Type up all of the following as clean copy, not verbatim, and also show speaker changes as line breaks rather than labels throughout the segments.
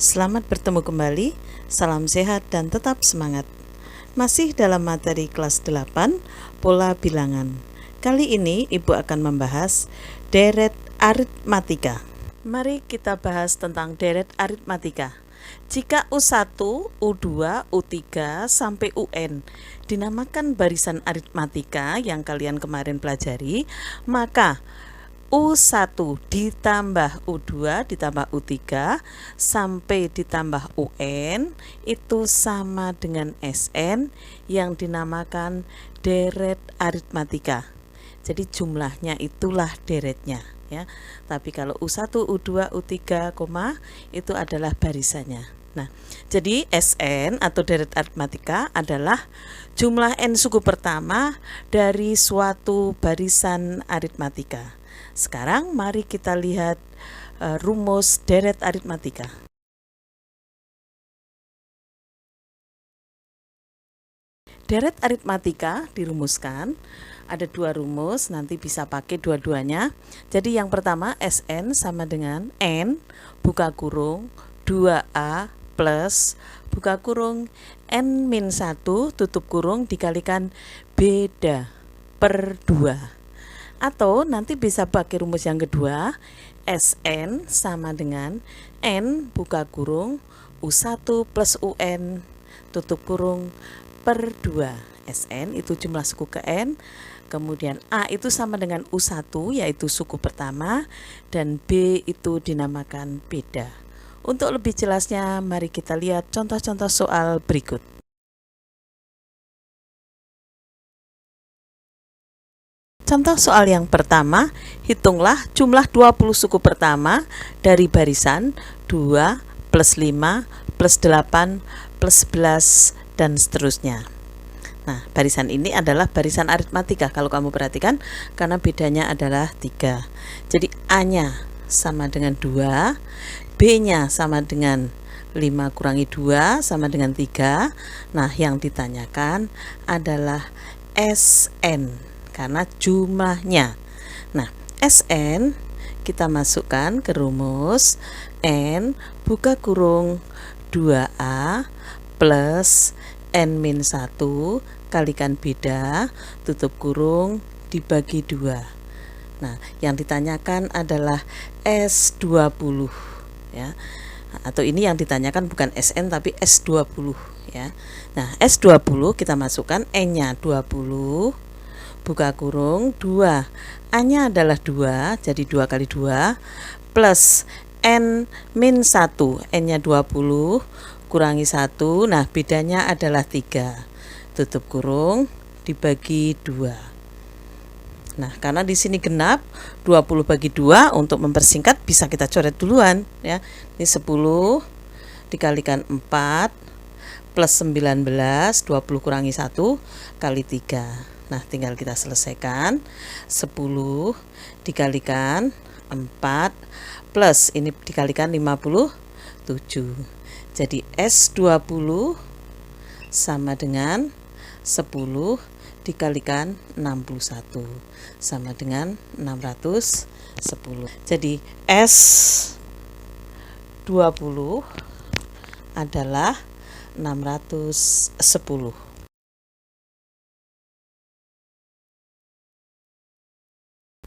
Selamat bertemu kembali, salam sehat dan tetap semangat. Masih dalam materi kelas 8, pola bilangan. Kali ini Ibu akan membahas deret aritmatika. Mari kita bahas tentang deret aritmatika. Jika U1, U2, U3 sampai UN dinamakan barisan aritmatika yang kalian kemarin pelajari, maka U1 ditambah U2 ditambah U3 sampai ditambah UN itu sama dengan SN yang dinamakan deret aritmatika. Jadi jumlahnya itulah deretnya ya. Tapi kalau U1, U2, U3, itu adalah barisannya. Nah, jadi SN atau deret aritmatika adalah jumlah N suku pertama dari suatu barisan aritmatika. Sekarang mari kita lihat rumus deret aritmatika. Deret aritmatika dirumuskan, ada dua rumus, nanti bisa pakai dua-duanya. Jadi yang pertama SN sama dengan N buka kurung 2A plus buka kurung N-1 tutup kurung dikalikan beda per 2. Atau nanti bisa pakai rumus yang kedua, SN sama dengan N buka kurung U1 plus UN tutup kurung per 2. SN itu jumlah suku ke N, kemudian A itu sama dengan U1 yaitu suku pertama, dan B itu dinamakan beda. Untuk lebih jelasnya mari kita lihat contoh-contoh soal berikut. Contoh soal yang pertama, hitunglah jumlah 20 suku pertama dari barisan 2 plus 5 plus 8 plus 11 dan seterusnya. Nah, barisan ini adalah barisan aritmatika kalau kamu perhatikan, karena bedanya adalah 3. Jadi A-nya sama dengan 2, B-nya sama dengan 5 kurangi 2 sama dengan 3. Nah, yang ditanyakan adalah SN karena jumlahnya. Nah, SN kita masukkan ke rumus N buka kurung 2A plus N-1 kalikan beda tutup kurung dibagi 2. Nah, yang ditanyakan adalah S20 ya. Atau ini yang ditanyakan bukan SN tapi S20 ya. Nah, S20 kita masukkan N-nya 20 buka kurung 2, A-nya adalah 2, jadi 2 kali 2 plus N-1, N-nya 20 kurangi 1, nah bedanya adalah 3 tutup kurung dibagi 2. Nah, karena di sini genap 20 bagi 2, untuk mempersingkat bisa kita coret duluan ya. Ini 10 dikalikan 4 plus 19, 20 kurangi 1 kali 3. Nah, tinggal kita selesaikan. 10 dikalikan 4 plus ini dikalikan 57. Jadi S20 sama dengan 10 dikalikan 61 sama dengan 610. Jadi S20 adalah 610.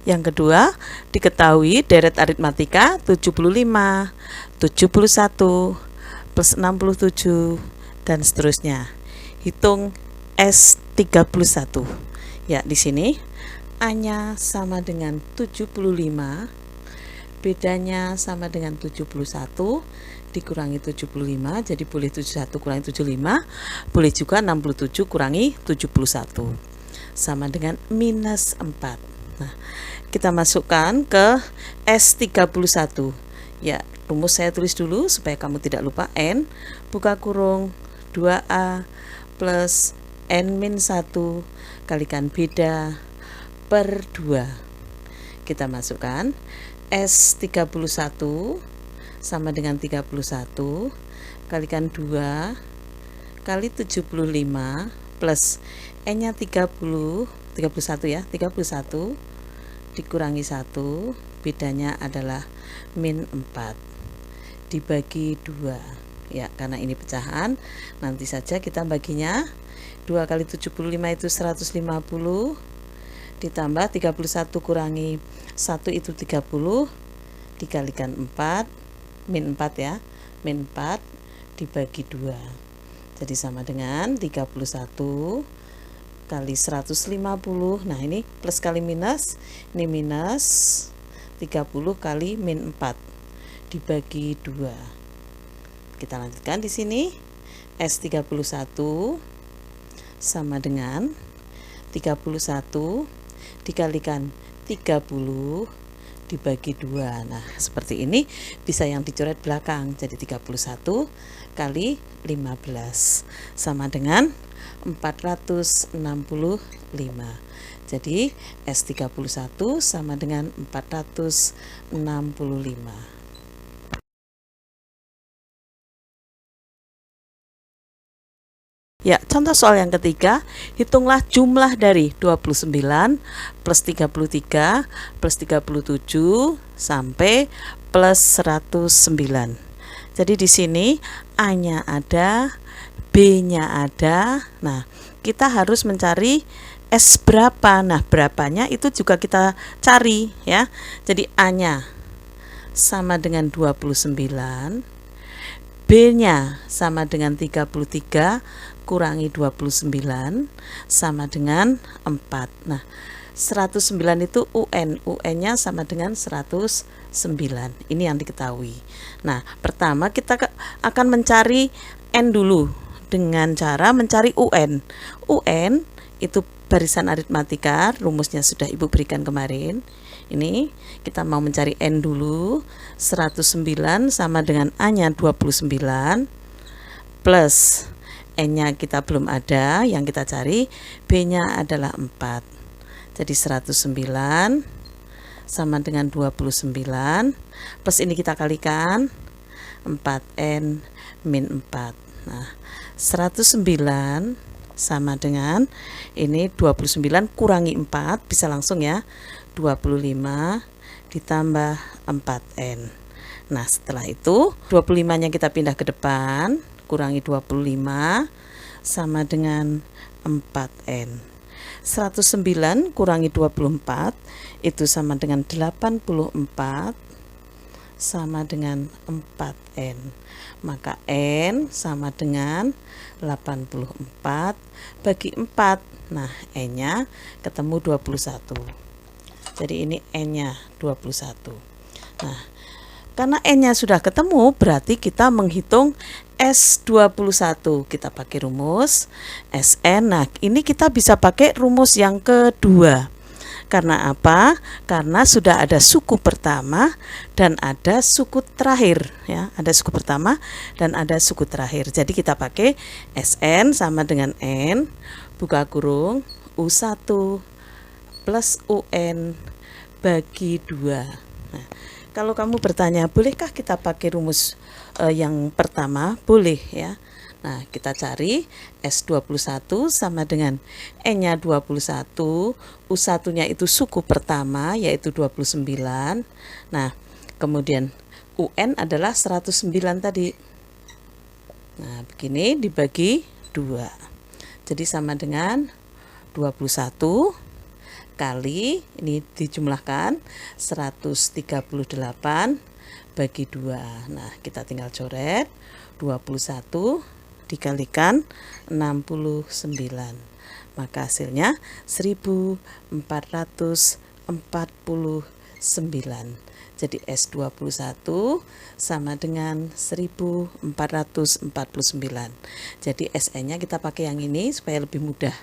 Yang kedua, diketahui deret aritmatika 75, 71, plus 67, dan seterusnya. Hitung S31. Ya, di sini A-nya sama dengan 75, bedanya sama dengan 71, dikurangi 75, jadi boleh 71 kurangi 75, boleh juga 67 kurangi 71, sama dengan minus 4. Nah, kita masukkan ke S31. Ya, rumus saya tulis dulu supaya kamu tidak lupa. N buka kurung 2A plus N-1 kalikan beda per 2. Kita masukkan S31 sama dengan 31 kalikan 2 kali 75 plus N-nya 31 ya, 31 dikurangi 1, bedanya adalah min 4. dibagi 2. Ya, karena ini pecahan, nanti saja kita baginya. 2 kali 75 itu 150, ditambah 31 kurangi 1 itu 30, dikalikan 4, min 4 ya, min 4 dibagi 2. Jadi sama dengan 31 kali 150. Nah, ini plus kali minus, ini minus 30 kali min 4 dibagi 2. Kita lanjutkan di sini. S31 sama dengan 31 dikalikan 30 dibagi 2. Nah, seperti ini bisa yang dicoret belakang. Jadi 31 kali 15 sama dengan 465. Jadi S31 sama dengan 465. Ya, contoh soal yang ketiga, hitunglah jumlah dari 29 plus 33 plus 37 sampai plus 109. Jadi di sini A-nya ada, B-nya ada. Nah, kita harus mencari S berapa. Nah, berapanya itu juga kita cari ya. Jadi A-nya sama dengan 29, B-nya sama dengan 33 kurangi 29 sama dengan 4. Nah, 109 itu UN-nya sama dengan 109. Ini yang diketahui. Nah, pertama kita akan mencari N dulu dengan cara mencari UN. UN itu barisan aritmatika, rumusnya sudah Ibu berikan kemarin. Ini kita mau mencari N dulu. 109 sama dengan A-nya 29 plus N-nya kita belum ada, yang kita cari B-nya adalah 4. Jadi 109 sama dengan 29 plus ini kita kalikan 4N min 4. Nah, 109 sama dengan ini 29 kurangi 4, bisa langsung ya, 25 ditambah 4N. Nah, setelah itu 25-nya kita pindah ke depan, kurangi 25 sama dengan 4N. 109 kurangi 24 itu sama dengan 84 sama dengan 4N. Maka N sama dengan 84 bagi 4. Nah, N-nya ketemu 21. Jadi ini N-nya 21. Nah, karena N-nya sudah ketemu, berarti kita menghitung S21. Kita pakai rumus Sn. Nah, ini kita bisa pakai rumus yang kedua. Karena apa? Karena sudah ada suku pertama dan ada suku terakhir ya. Ada suku pertama dan ada suku terakhir. Jadi kita pakai Sn sama dengan N buka kurung U1 plus UN bagi 2. Nah, kalau kamu bertanya, bolehkah kita pakai rumus yang pertama? Boleh ya. Nah, kita cari S21 sama dengan N-nya 21, U1-nya itu suku pertama yaitu 29. Nah, kemudian UN adalah 109 tadi. Nah, begini dibagi 2. Jadi sama dengan 21 kali, ini dijumlahkan 138 bagi 2. Nah, kita tinggal coret 21 dikalikan 69. Maka hasilnya 1449. Jadi S21 sama dengan 1449. Jadi SN-nya kita pakai yang ini supaya lebih mudah.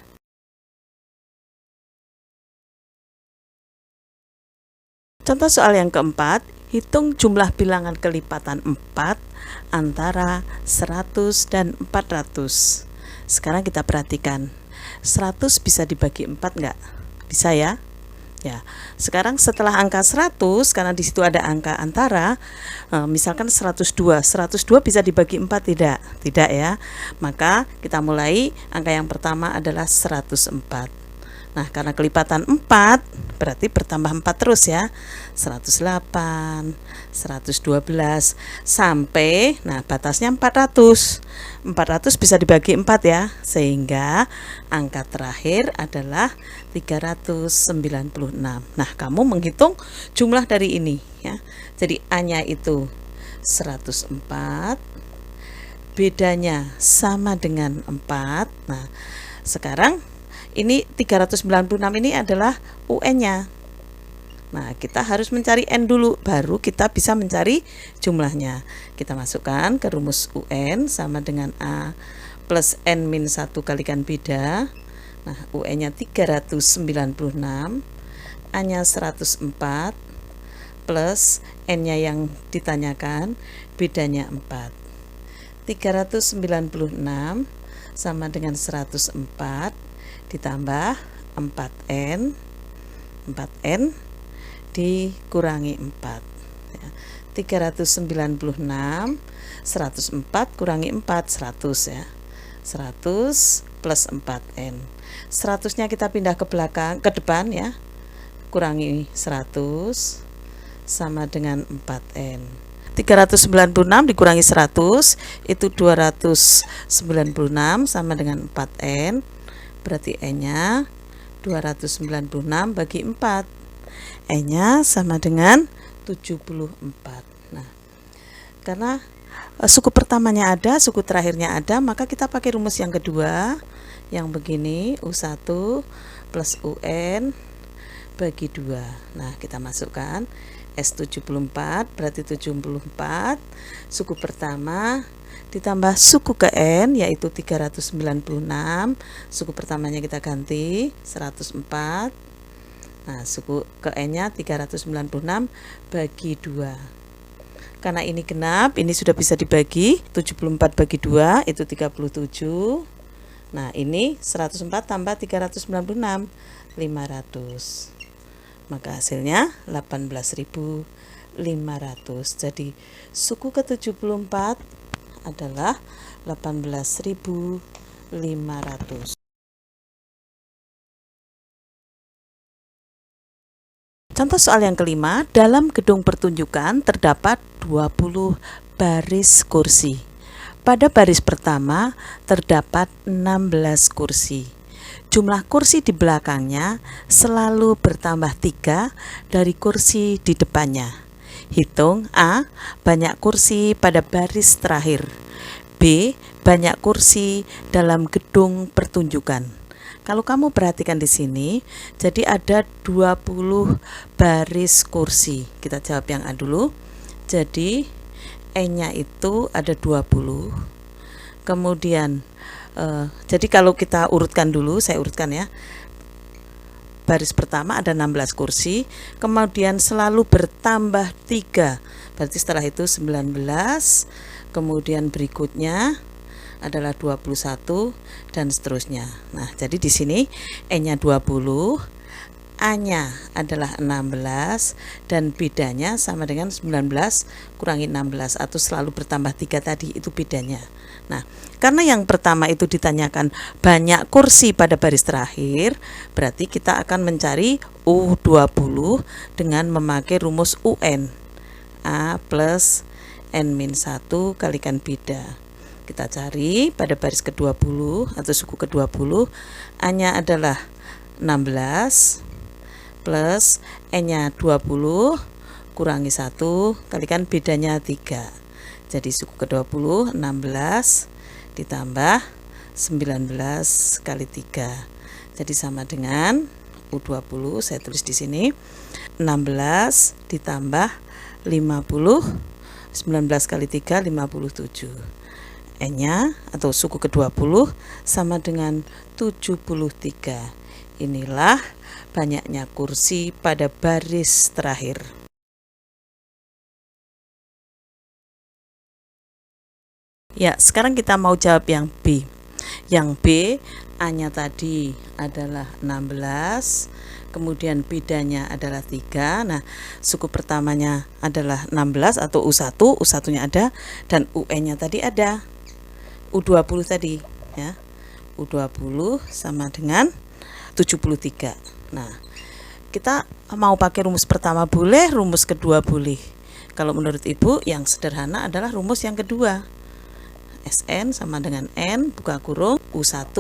Contoh soal yang keempat, hitung jumlah bilangan kelipatan 4 antara 100 dan 400. Sekarang kita perhatikan, 100 bisa dibagi 4 enggak? Bisa ya? Ya. Sekarang setelah angka 100, karena di situ ada angka antara, misalkan 102. 102 bisa dibagi 4 tidak? Tidak ya. Maka kita mulai, angka yang pertama adalah 104. Nah, karena kelipatan 4 berarti bertambah 4 terus ya. 108, 112 sampai, nah batasnya 400. 400 bisa dibagi 4 ya, sehingga angka terakhir adalah 396. Nah, kamu menghitung jumlah dari ini ya. Jadi A-nya itu 104, bedanya sama dengan 4. Nah, sekarang ini 396 ini adalah UN-nya. Nah, kita harus mencari N dulu, baru kita bisa mencari jumlahnya. Kita masukkan ke rumus UN sama dengan A plus N min 1 kalikan beda. Nah, UN-nya 396, A-nya 104, plus N-nya yang ditanyakan, bedanya 4. 396 sama dengan 104 ditambah 4N, 4N dikurangi 4 ya. 396, 104 kurangi 4, 100 ya. 100 plus 4N. 100-nya kita pindah ke belakang, ke depan ya. Kurangi 100 sama dengan 4N. 396 dikurangi 100 itu 296 sama dengan 4N. Berarti N-nya 296 bagi 4. N-nya sama dengan 74. Nah, karena suku pertamanya ada, suku terakhirnya ada, maka kita pakai rumus yang kedua yang begini, U1 plus UN bagi 2. Nah, kita masukkan S74 berarti 74, suku pertama ditambah suku ke N yaitu 396, suku pertamanya kita ganti 104. Nah, suku ke N-nya 396 bagi 2. Karena ini genap, ini sudah bisa dibagi, 74 bagi 2 itu 37. Nah, ini 104 tambah 396, 500. Maka hasilnya 18.500. Jadi suku ke-74 adalah 18.500. Contoh soal yang kelima, dalam gedung pertunjukan terdapat 20 baris kursi. Pada baris pertama terdapat 16 kursi. Jumlah kursi di belakangnya selalu bertambah 3 dari kursi di depannya. Hitung A. Banyak kursi pada baris terakhir. B. Banyak kursi dalam gedung pertunjukan. Kalau kamu perhatikan di sini, jadi ada 20 baris kursi. Kita jawab yang A dulu. Jadi N-nya itu ada 20. Kemudian jadi kalau kita urutkan dulu, saya urutkan ya. Baris pertama ada 16 kursi, kemudian selalu bertambah 3. Berarti setelah itu 19, kemudian berikutnya adalah 21 dan seterusnya. Nah, jadi di sini N-nya 20, A-nya adalah 16 dan bedanya sama dengan 19 kurangi 16 atau selalu bertambah 3 tadi, itu bedanya. Nah, karena yang pertama itu ditanyakan banyak kursi pada baris terakhir, berarti kita akan mencari U20 dengan memakai rumus UN. A plus N-1 kalikan beda. Kita cari pada baris ke-20 atau suku ke-20, A-nya adalah 16 plus N-nya 20 kurangi 1 kalikan bedanya 3. Jadi suku ke-20 16 ditambah 19 kali 3. Jadi sama dengan U20, saya tulis di sini 16 ditambah 50, 19 kali 3 57. N-nya atau suku ke-20 sama dengan 73. Inilah banyaknya kursi pada baris terakhir. Ya, sekarang kita mau jawab yang B. Yang B, A-nya tadi adalah 16, kemudian bedanya adalah 3. Nah, suku pertamanya adalah 16 atau U1, U1-nya ada, dan UN-nya tadi ada. U20 tadi, ya. U20 sama dengan 73. Nah, kita mau pakai rumus pertama boleh, rumus kedua boleh. Kalau menurut Ibu yang sederhana adalah rumus yang kedua. Sn sama dengan N buka kurung U1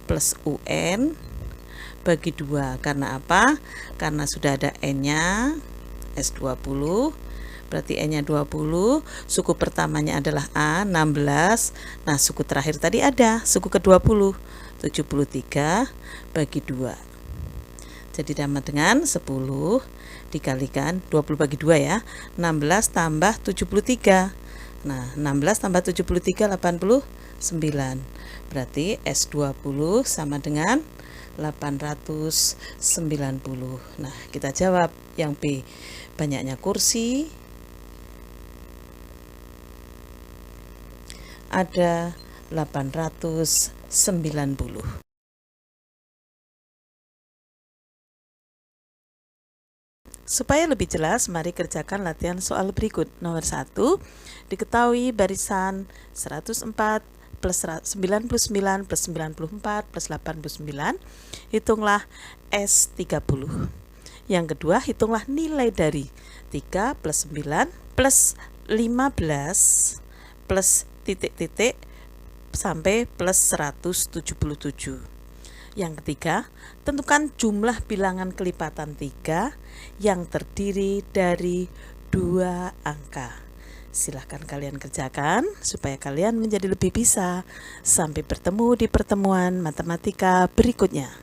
plus UN bagi 2. Karena apa? Karena sudah ada N-nya S20, berarti N-nya 20, suku pertamanya adalah A, 16. Nah, suku terakhir tadi ada, suku ke-20, 73 bagi 2. Jadi sama dengan 10 dikalikan 20 bagi 2 ya, 16 tambah 73. Nah, 16 tambah 73, 89. Berarti S20 sama dengan 890. Nah, kita jawab yang B. Banyaknya kursi ada 890. Supaya lebih jelas, mari kerjakan latihan soal berikut. Nomor 1, diketahui barisan 104 plus 99 plus 94 plus 89. Hitunglah S30. Yang kedua, hitunglah nilai dari 3 plus 9 plus 15 plus titik-titik sampai plus 177. Yang ketiga, tentukan jumlah bilangan kelipatan 3 yang terdiri dari 2 angka. Silahkan kalian kerjakan supaya kalian menjadi lebih bisa. Sampai bertemu di pertemuan matematika berikutnya.